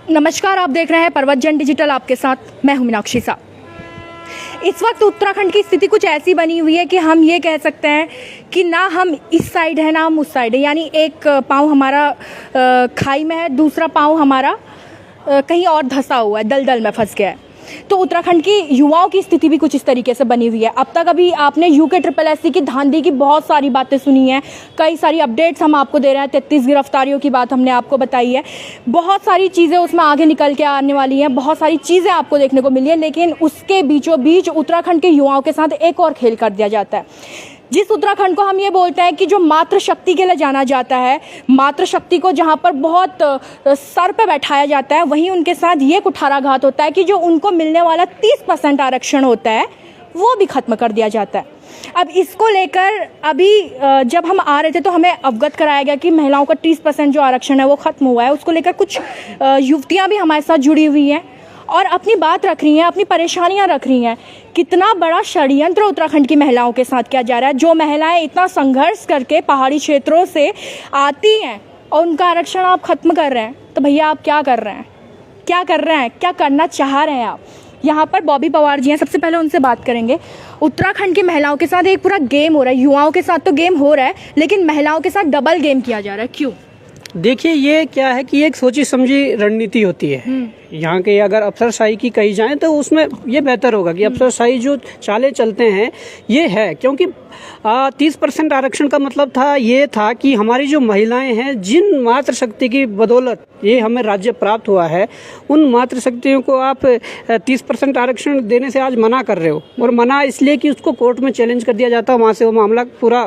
नमस्कार, आप देख रहे हैं परवतजन डिजिटल। आपके साथ मैं हूं मीनाक्षी सा। इस वक्त उत्तराखंड की स्थिति कुछ ऐसी बनी हुई है कि हम ये कह सकते हैं कि ना हम इस साइड है ना हम उस साइड है, यानी एक पाँव हमारा खाई में है, दूसरा पाँव हमारा कहीं और धंसा हुआ है, दलदल में फंस गया है। तो उत्तराखंड की युवाओं की स्थिति भी कुछ इस तरीके से बनी हुई है। अब तक अभी आपने UKSSC की धांधली की बहुत सारी बातें सुनी हैं, कई सारी अपडेट्स हम आपको दे रहे हैं। 33 गिरफ्तारियों की बात हमने आपको बताई है, बहुत सारी चीज़ें उसमें आगे निकल के आने वाली हैं, बहुत सारी चीज़ें आपको देखने को मिली है। लेकिन उसके बीचों बीच उत्तराखंड के युवाओं के साथ एक और खेल कर दिया जाता है। जिस उत्तराखंड को हम ये बोलते हैं कि जो मातृशक्ति के लिए जाना जाता है, मातृशक्ति को जहाँ पर बहुत सर पे बैठाया जाता है, वहीं उनके साथ ये कुठाराघात होता है कि जो उनको मिलने वाला 30% आरक्षण होता है वो भी खत्म कर दिया जाता है। अब इसको लेकर अभी जब हम आ रहे थे तो हमें अवगत कराया गया कि महिलाओं का 30% जो आरक्षण है वो खत्म हुआ है। उसको लेकर कुछ युवतियाँ भी हमारे साथ जुड़ी हुई हैं और अपनी बात रख रही हैं, अपनी परेशानियां रख रही हैं। कितना बड़ा षड्यंत्र उत्तराखंड की महिलाओं के साथ किया जा रहा है। जो महिलाएं इतना संघर्ष करके पहाड़ी क्षेत्रों से आती हैं और उनका आरक्षण आप खत्म कर रहे हैं, तो भैया आप क्या कर रहे हैं, क्या कर रहे हैं, क्या करना चाह रहे हैं आप। यहाँ पर बॉबी पवार जी हैं, सबसे पहले उनसे बात करेंगे। उत्तराखंड की महिलाओं के साथ एक पूरा गेम हो रहा है, युवाओं के साथ तो गेम हो रहा है लेकिन महिलाओं के साथ डबल गेम किया जा रहा है, क्यों? देखिए, ये क्या है कि एक सोची समझी रणनीति होती है। यहाँ के अगर अफसरशाही की कही जाए तो उसमें ये बेहतर होगा कि अफसरशाही जो चाले चलते हैं ये है, क्योंकि 30% आरक्षण का मतलब ये था कि हमारी जो महिलाएं हैं, जिन मातृशक्ति की बदौलत ये हमें राज्य प्राप्त हुआ है, उन मातृशक्तियों को आप 30% आरक्षण देने से आज मना कर रहे हो। और मना इसलिए कि उसको कोर्ट में चैलेंज कर दिया जाता है, वहाँ से वो मामला पूरा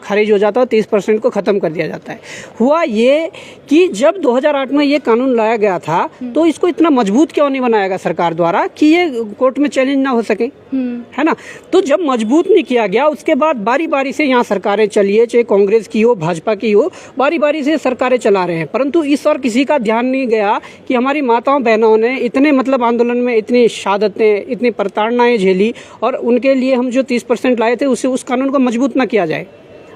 खारिज हो जाता है, 30% को ख़त्म कर दिया जाता है। हुआ ये कि जब 2008 में ये कानून लाया गया था तो इसको इतना मजबूत क्यों नहीं बनाया गया सरकार द्वारा कि ये कोर्ट में चैलेंज ना हो सके, है ना। तो जब मजबूत नहीं किया गया, उसके बाद बारी बारी से यहाँ सरकारें चली है, चाहे कांग्रेस की हो, भाजपा की हो, बारी बारी से सरकारें चला रहे हैं। परंतु इस और किसी का ध्यान नहीं गया कि हमारी माताओं बहनों ने इतने आंदोलन में इतनी शहादतें, इतनी प्रताड़नाएं झेली और उनके लिए हम जो 30% लाए थे उसे उस कानून को मजबूत ना किया जाए।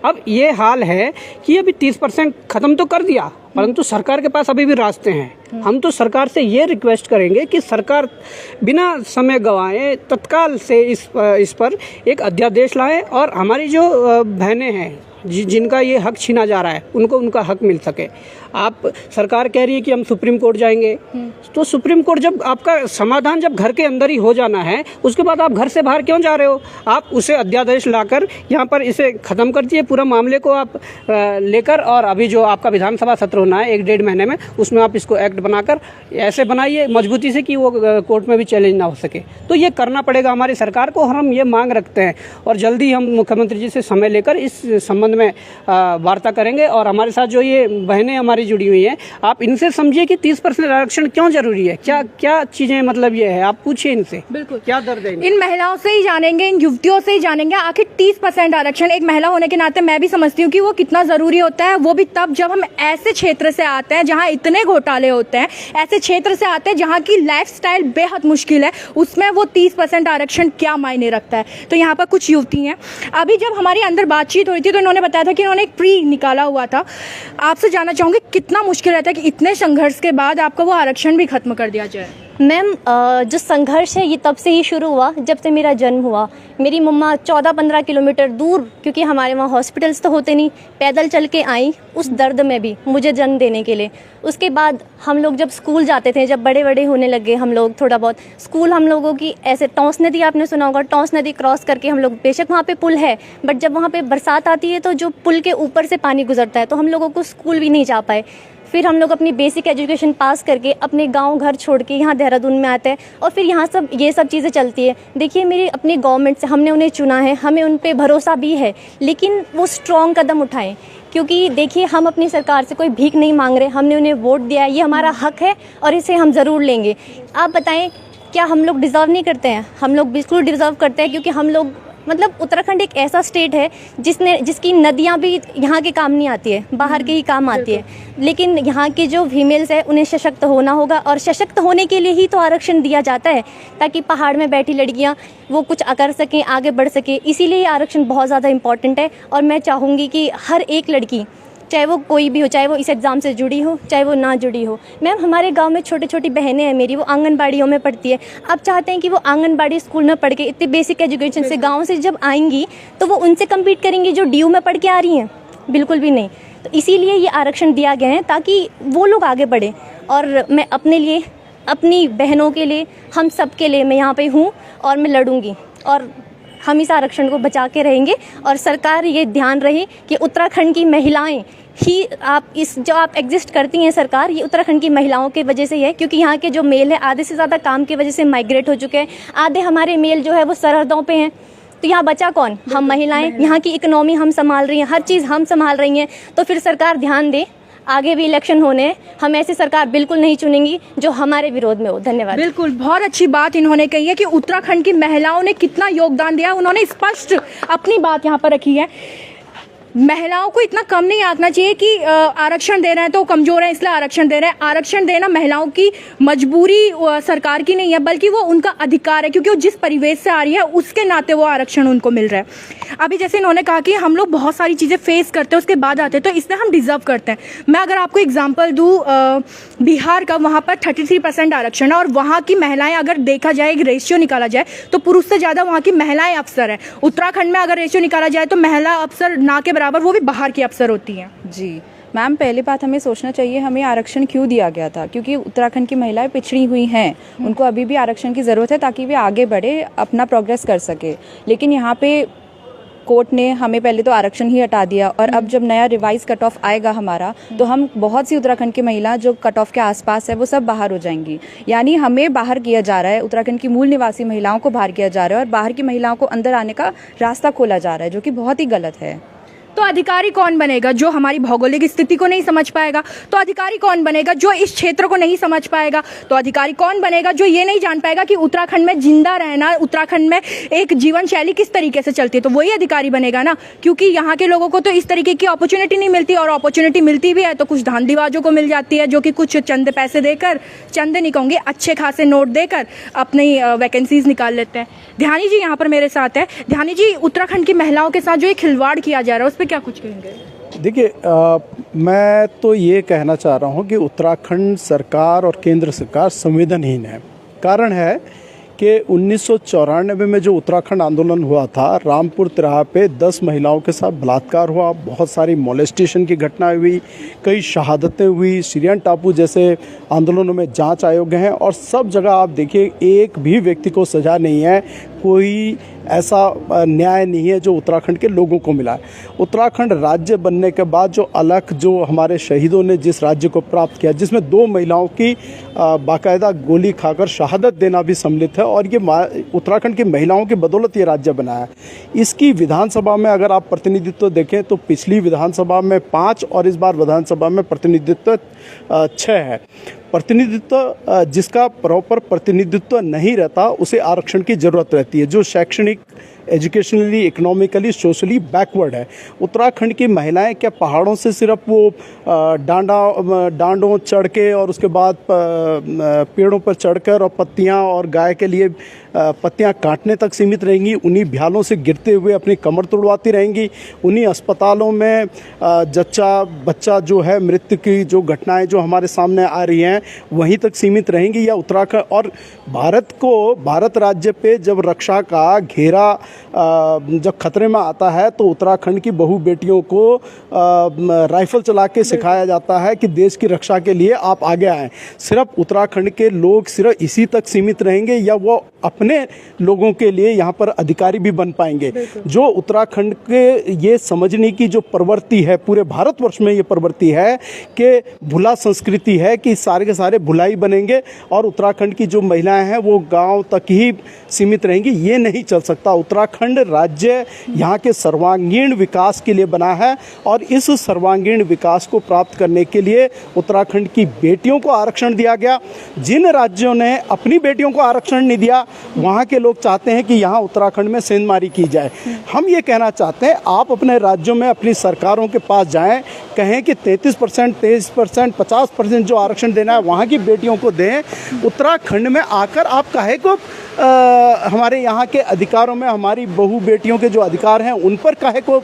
अब ये हाल है कि अभी 30% खत्म तो कर दिया, परंतु सरकार के पास अभी भी रास्ते हैं। हम तो सरकार से ये रिक्वेस्ट करेंगे कि सरकार बिना समय गंवाए तत्काल से इस पर एक अध्यादेश लाए और हमारी जो बहनें हैं जिनका ये हक छीना जा रहा है उनको उनका हक मिल सके। आप सरकार कह रही है कि हम सुप्रीम कोर्ट जाएंगे, तो सुप्रीम कोर्ट जब आपका समाधान जब घर के अंदर ही हो जाना है, उसके बाद आप घर से बाहर क्यों जा रहे हो? आप उसे अध्यादेश लाकर यहाँ पर इसे खत्म कर दिए, पूरा मामले को आप लेकर, और अभी जो आपका विधानसभा सत्र होना है 1-1.5 महीने में, उसमें आप इसको एक्ट बनाकर ऐसे बनाइए मजबूती से कि वो कोर्ट में भी चैलेंज ना हो सके। तो ये करना पड़ेगा हमारी सरकार को और हम ये मांग रखते हैं और जल्दी हम मुख्यमंत्री जी से समय लेकर इस संबंध में वार्ता करेंगे। और हमारे साथ जो ये बहनें हमारी जुड़ी हुई हैं, आप इनसे समझिए कि 30% आरक्षण क्यों जरूरी है, क्या क्या चीजें मतलब ये है, आप पूछिए इनसे। बिल्कुल, क्या दर्द है इन महिलाओं से ही जानेंगे, इन युवतियों से ही जानेंगे आखिर 30% आरक्षण एक महिला होने के नाते मैं भी समझती हूँ कि वो कितना जरूरी होता है। वो भी तब जब हम ऐसे क्षेत्र से आते हैं जहाँ इतने घोटाले होते हैं, ऐसे क्षेत्र से आते हैं जहाँ की लाइफस्टाइल बेहद मुश्किल है, उसमें वो 30% आरक्षण क्या मायने रखता है। तो यहाँ पर कुछ युवती हैं, अभी जब हमारी अंदर बातचीत हुई थी तो इन्होंने बताया था कि इन्होंने एक प्री निकाला हुआ था। आपसे जानना चाहूंगी कितना मुश्किल रहता है कि इतने संघर्ष के बाद आपका वो आरक्षण भी खत्म कर दिया जाए? मैम, जो संघर्ष है ये तब से ही शुरू हुआ जब से मेरा जन्म हुआ। मेरी मम्मा 14-15 किलोमीटर दूर, क्योंकि हमारे वहाँ हॉस्पिटल्स तो होते नहीं, पैदल चल के आई उस दर्द में भी मुझे जन्म देने के लिए। उसके बाद हम लोग जब स्कूल जाते थे, जब बड़े बड़े होने लगे हम लोग, थोड़ा बहुत स्कूल हम लोगों की ऐसे टॉस नदी, आपने सुना होगा, टॉस नदी क्रॉस करके हम लोग, बेशक वहाँ पे पुल है बट जब वहाँ पे बरसात आती है तो जो पुल के ऊपर से पानी गुजरता है, तो हम लोगों को स्कूल भी नहीं जा पाए। फिर हम लोग अपनी बेसिक एजुकेशन पास करके अपने गांव घर छोड़ के यहाँ देहरादून में आते हैं और फिर यहाँ ये सब चीज़ें चलती है। देखिए, मेरी अपनी गवर्नमेंट से हमने उन्हें चुना है, हमें उन पे भरोसा भी है, लेकिन वो स्ट्रॉन्ग कदम उठाएं। क्योंकि देखिए, हम अपनी सरकार से कोई भीख नहीं मांग रहे, हमने उन्हें वोट दिया है, ये हमारा हक है और इसे हम ज़रूर लेंगे। आप बताएं, क्या हम लोग डिज़र्व नहीं करते हैं? हम लोग बिल्कुल डिज़र्व करते हैं, क्योंकि हम लोग उत्तराखंड एक ऐसा स्टेट है जिसकी नदियाँ भी यहाँ के काम नहीं आती है, बाहर के ही काम आती है। लेकिन यहाँ की जो फीमेल्स है उन्हें सशक्त होना होगा और सशक्त होने के लिए ही तो आरक्षण दिया जाता है, ताकि पहाड़ में बैठी लड़कियाँ वो कुछ कर सकें, आगे बढ़ सकें। इसीलिए आरक्षण बहुत ज़्यादा इम्पॉर्टेंट है और मैं चाहूँगी कि हर एक लड़की चाहे वो कोई भी हो, चाहे वो इस एग्ज़ाम से जुड़ी हो, चाहे वो ना जुड़ी हो। मैम, हमारे गांव में छोटी छोटी बहनें हैं मेरी, वो आंगनबाड़ियों में पढ़ती है। आप चाहते हैं कि वो आंगनबाड़ी स्कूल में पढ़ के इतने बेसिक एजुकेशन से गाँव से जब आएंगी तो वो उनसे कम्पीट करेंगी जो DU में पढ़ के आ रही हैं? बिल्कुल भी नहीं। तो इसीलिए ये आरक्षण दिया गया है ताकि वो लोग आगे बढ़ें। और मैं अपने लिए, अपनी बहनों के लिए, हम सब के लिए मैं यहाँ पे हूँ और मैं लड़ूंगी और हम इस आरक्षण को बचा के रहेंगे। और सरकार ये ध्यान रहे कि उत्तराखंड की महिलाएं ही जो आप एग्जिस्ट करती हैं सरकार, ये उत्तराखंड की महिलाओं की वजह से ही है, क्योंकि यहाँ के जो मेल है आधे से ज़्यादा काम की वजह से माइग्रेट हो चुके हैं। आधे हमारे मेल जो है वो सरहदों पे हैं। तो यहाँ बचा कौन? हम महिलाएं। यहाँ की इकोनॉमी हम संभाल रही हैं, हर चीज़ हम संभाल रही हैं। तो फिर सरकार ध्यान दे, आगे भी इलेक्शन होने हैं, हम ऐसी सरकार बिल्कुल नहीं चुनेंगी जो हमारे विरोध में हो। धन्यवाद। बिल्कुल, बहुत अच्छी बात इन्होंने कही है कि उत्तराखंड की महिलाओं ने कितना योगदान दिया। उन्होंने स्पष्ट अपनी बात यहाँ पर रखी है। महिलाओं को इतना कम नहीं आंकना चाहिए कि आरक्षण दे रहे हैं तो कमजोर है इसलिए आरक्षण दे रहे हैं। आरक्षण देना महिलाओं की मजबूरी सरकार की नहीं है, बल्कि वो उनका अधिकार है, क्योंकि वो जिस परिवेश से आ रही है उसके नाते वो आरक्षण उनको मिल रहा है। अभी जैसे इन्होंने कहा कि हम लोग बहुत सारी चीज़ें फेस करते हैं उसके बाद आते हैं, तो इसलिए हम डिजर्व करते हैं। मैं अगर आपको एग्जाम्पल दूँ बिहार का, वहाँ पर 33% आरक्षण है और वहाँ की महिलाएं, अगर देखा जाए, एक रेशियो निकाला जाए तो पुरुष से ज़्यादा वहाँ की महिलाएं अफसर हैं। उत्तराखंड में अगर रेशियो निकाला जाए तो महिला अफसर ना के बराबर, वो भी बाहर की अफसर होती हैं। जी मैम, पहली बात हमें सोचना चाहिए हमें आरक्षण क्यों दिया गया था, क्योंकि उत्तराखंड की महिलाएं पिछड़ी हुई हैं, उनको अभी भी आरक्षण की ज़रूरत है ताकि वे आगे बढ़े, अपना प्रोग्रेस कर सके। लेकिन यहाँ पे कोर्ट ने हमें पहले तो आरक्षण ही हटा दिया और अब जब नया रिवाइज कट ऑफ आएगा हमारा, तो हम बहुत सी उत्तराखंड की महिला जो कट ऑफ के आसपास है वो सब बाहर हो जाएंगी। यानी हमें बाहर किया जा रहा है, उत्तराखंड की मूल निवासी महिलाओं को बाहर किया जा रहा है और बाहर की महिलाओं को अंदर आने का रास्ता खोला जा रहा है, जो कि बहुत ही गलत है। तो अधिकारी कौन बनेगा? जो हमारी भौगोलिक स्थिति को नहीं समझ पाएगा। तो अधिकारी कौन बनेगा? जो इस क्षेत्र को नहीं समझ पाएगा। तो अधिकारी कौन बनेगा? जो ये नहीं जान पाएगा कि उत्तराखंड में जिंदा रहना, उत्तराखंड में एक जीवन शैली किस तरीके से चलती है। तो वही अधिकारी बनेगा ना, क्योंकि यहाँ के लोगों को तो इस तरीके की अपॉर्चुनिटी नहीं मिलती, और अपॉर्चुनिटी मिलती भी है तो कुछ धांधलीबाजों को मिल जाती है, जो कि कुछ चंद पैसे देकर, चंद नहीं कहूँगी, अच्छे खासे नोट देकर अपनी वैकेंसीज निकाल लेते हैं। ध्यानी जी यहाँ पर मेरे साथ है। ध्यानी जी, उत्तराखंड की महिलाओं के साथ जो ये खिलवाड़ किया जा रहा है उस पर क्या कुछ कहेंगे? देखिए, मैं तो ये कहना चाह रहा हूँ कि उत्तराखंड सरकार और केंद्र सरकार संवेदनहीन है। कारण है कि 1994 में जो उत्तराखंड आंदोलन हुआ था, रामपुर तिराहा पे 10 महिलाओं के साथ बलात्कार हुआ, बहुत सारी मोलेस्टेशन की घटनाएं हुई, कई शहादतें हुई, सीरियन टापू जैसे आंदोलनों में जांच आयोग हैं और सब जगह आप देखिए एक भी व्यक्ति को सजा नहीं है, कोई ऐसा न्याय नहीं है जो उत्तराखंड के लोगों को मिला है। उत्तराखंड राज्य बनने के बाद जो अलख जो हमारे शहीदों ने जिस राज्य को प्राप्त किया, जिसमें 2 महिलाओं की बाकायदा गोली खाकर शहादत देना भी सम्मिलित है, और ये उत्तराखंड की महिलाओं की बदौलत ये राज्य बना है। इसकी विधानसभा में अगर आप प्रतिनिधित्व देखें तो पिछली विधानसभा में 5 और इस बार विधानसभा में प्रतिनिधित्व 6 है। प्रतिनिधित्व जिसका प्रॉपर प्रतिनिधित्व नहीं रहता उसे आरक्षण की जरूरत रहती है, जो शैक्षणिक, एजुकेशनली, इकोनॉमिकली, सोशली बैकवर्ड है। उत्तराखंड की महिलाएं क्या पहाड़ों से सिर्फ वो डांडों चढ़ के और उसके बाद पेड़ों पर चढ़कर और पत्तियां और गाय के लिए पत्तियां काटने तक सीमित रहेंगी? उन्हीं भ्यालों से गिरते हुए अपनी कमर तुड़वाती रहेंगी? उन्हीं अस्पतालों में जच्चा बच्चा जो है मृत्यु की जो घटनाएं जो हमारे सामने आ रही हैं वहीं तक सीमित रहेंगी? या उत्तराखंड और भारत राज्य पे जब रक्षा का घेरा जब खतरे में आता है तो उत्तराखंड की बहू बेटियों को राइफल चला के सिखाया जाता है कि देश की रक्षा के लिए आप आगे आएं। सिर्फ उत्तराखंड के लोग सिर्फ इसी तक सीमित रहेंगे या वो अपने लोगों के लिए यहाँ पर अधिकारी भी बन पाएंगे? जो उत्तराखंड के ये समझने की जो प्रवृत्ति है, पूरे भारतवर्ष में ये प्रवृत्ति है कि भुला संस्कृति है कि सारे के सारे भुलाई बनेंगे और उत्तराखंड की जो महिलाएं हैं वो गांव तक ही सीमित रहेंगी, ये नहीं चल सकता। उत्तराखंड राज्य यहाँ के सर्वांगीण विकास के लिए बना है और इस सर्वांगीण विकास को प्राप्त करने के लिए उत्तराखंड की बेटियों को आरक्षण दिया गया। जिन राज्यों ने अपनी बेटियों को आरक्षण नहीं दिया वहाँ के लोग चाहते हैं कि यहाँ उत्तराखंड में सेंधमारी की जाए। हम ये कहना चाहते हैं आप अपने राज्यों में अपनी सरकारों के पास जाएं, कहें कि 33%, 23%, 50% जो आरक्षण देना है वहाँ की बेटियों को दें। उत्तराखंड में आकर आप काहे को हमारे यहाँ के अधिकारों में, हमारी हमारी बहू बेटियों के जो अधिकार हैं उन पर काहे को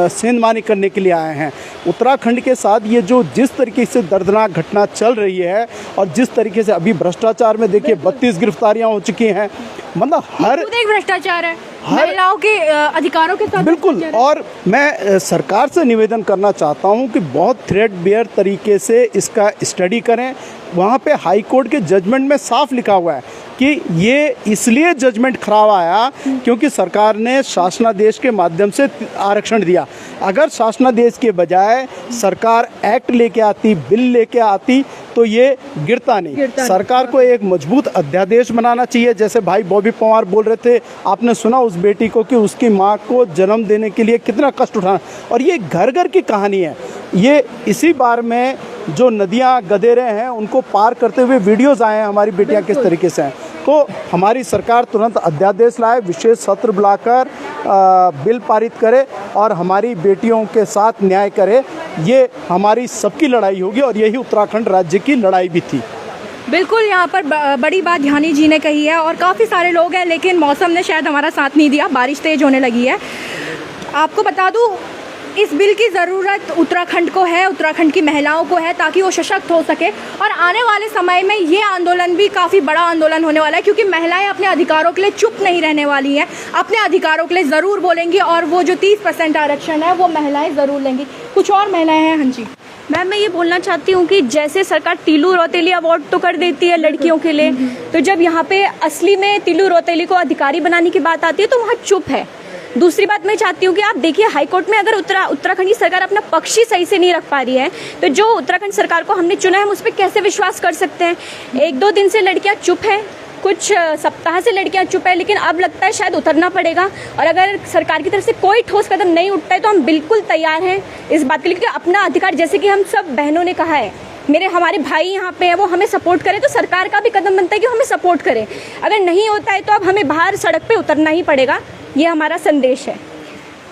सेंधमानी करने के लिए आए हैं। उत्तराखंड के साथ ये जो जिस तरीके से दर्दनाक घटना चल रही है और जिस तरीके से अभी भ्रष्टाचार में देखिए 32 गिरफ्तारियां हो चुकी हैं, मतलब हर एक भ्रष्टाचार है, महिलाओं के अधिकारों के साथ बिल्कुल। और मैं सरकार से निवेदन करना चाहता हूं कि बहुत थ्रेडबेयर तरीके से इसका स्टडी करें। वहाँ पे हाई कोर्ट के जजमेंट में साफ लिखा हुआ है कि ये इसलिए जजमेंट खराब आया क्योंकि सरकार ने शासनादेश के माध्यम से आरक्षण दिया। अगर शासनादेश के बजाय सरकार एक्ट लेके आती, बिल लेके आती तो ये गिरता नहीं। सरकार को एक मजबूत अध्यादेश बनाना चाहिए। जैसे भाई बॉबी पवार बोल रहे थे, आपने सुना उस बेटी को कि उसकी माँ को जन्म देने के लिए कितना कष्ट उठाना, और ये घर घर की कहानी है। ये इसी बार में जो नदियाँ गदेरे हैं उनको पार करते हुए वीडियोस आए हैं हमारी बेटियाँ किस तरीके से हैं। तो हमारी सरकार तुरंत अध्यादेश लाए, विशेष सत्र बुलाकर बिल पारित करे और हमारी बेटियों के साथ न्याय करे। ये हमारी सबकी लड़ाई होगी और यही उत्तराखंड राज्य की लड़ाई भी थी। बिल्कुल, यहाँ पर बड़ी बात ध्यानी जी ने कही है और काफ़ी सारे लोग हैं, लेकिन मौसम ने शायद हमारा साथ नहीं दिया, बारिश तेज होने लगी है। आपको बता दूँ, इस बिल की ज़रूरत उत्तराखंड को है, उत्तराखंड की महिलाओं को है, ताकि वो सशक्त हो सके। और आने वाले समय में ये आंदोलन भी काफ़ी बड़ा आंदोलन होने वाला है, क्योंकि महिलाएं अपने अधिकारों के लिए चुप नहीं रहने वाली हैं, अपने अधिकारों के लिए ज़रूर बोलेंगी और वो जो 30% आरक्षण है वो महिलाएं ज़रूर लेंगी। कुछ और महिलाएं हैं। हाँ जी मैम, मैं ये बोलना चाहती हूँ कि जैसे सरकार तिलू रौतेली अवार्ड तो कर देती है लड़कियों के लिए, तो जब यहाँ पे असली में तिलू रौतेली को अधिकारी बनाने की बात आती है तो वहाँ चुप है। दूसरी बात मैं चाहती हूँ कि आप देखिए, हाईकोर्ट में अगर उत्तराखंड की सरकार अपना पक्ष ही सही से नहीं रख पा रही है तो जो उत्तराखंड सरकार को हमने चुना है हम उस पर कैसे विश्वास कर सकते हैं। 1-2 दिन से लड़कियाँ चुप हैं, कुछ सप्ताह से लड़कियां चुप है, लेकिन अब लगता है शायद उतरना पड़ेगा। और अगर सरकार की तरफ से कोई ठोस कदम नहीं उठता है तो हम बिल्कुल तैयार हैं इस बात के लिए, क्योंकि अपना अधिकार, जैसे कि हम सब बहनों ने कहा है, हमारे भाई यहाँ पे है, वो हमें सपोर्ट करें, तो सरकार का भी कदम बनता है कि हमें सपोर्ट करें। अगर नहीं होता है तो अब हमें बाहर सड़क पे उतरना ही पड़ेगा, ये हमारा संदेश है।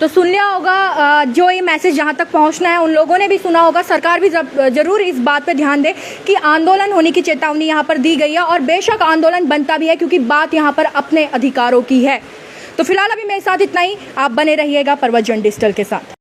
तो सुन लिया होगा, जो ये मैसेज जहाँ तक पहुँचना है उन लोगों ने भी सुना होगा। सरकार भी जरूर इस बात पे ध्यान दे कि आंदोलन होने की चेतावनी यहाँ पर दी गई है, और बेशक आंदोलन बनता भी है क्योंकि बात यहाँ पर अपने अधिकारों की है। तो फिलहाल अभी मेरे साथ इतना ही। आप बने रहिएगा परवत जन डिजिटल के साथ।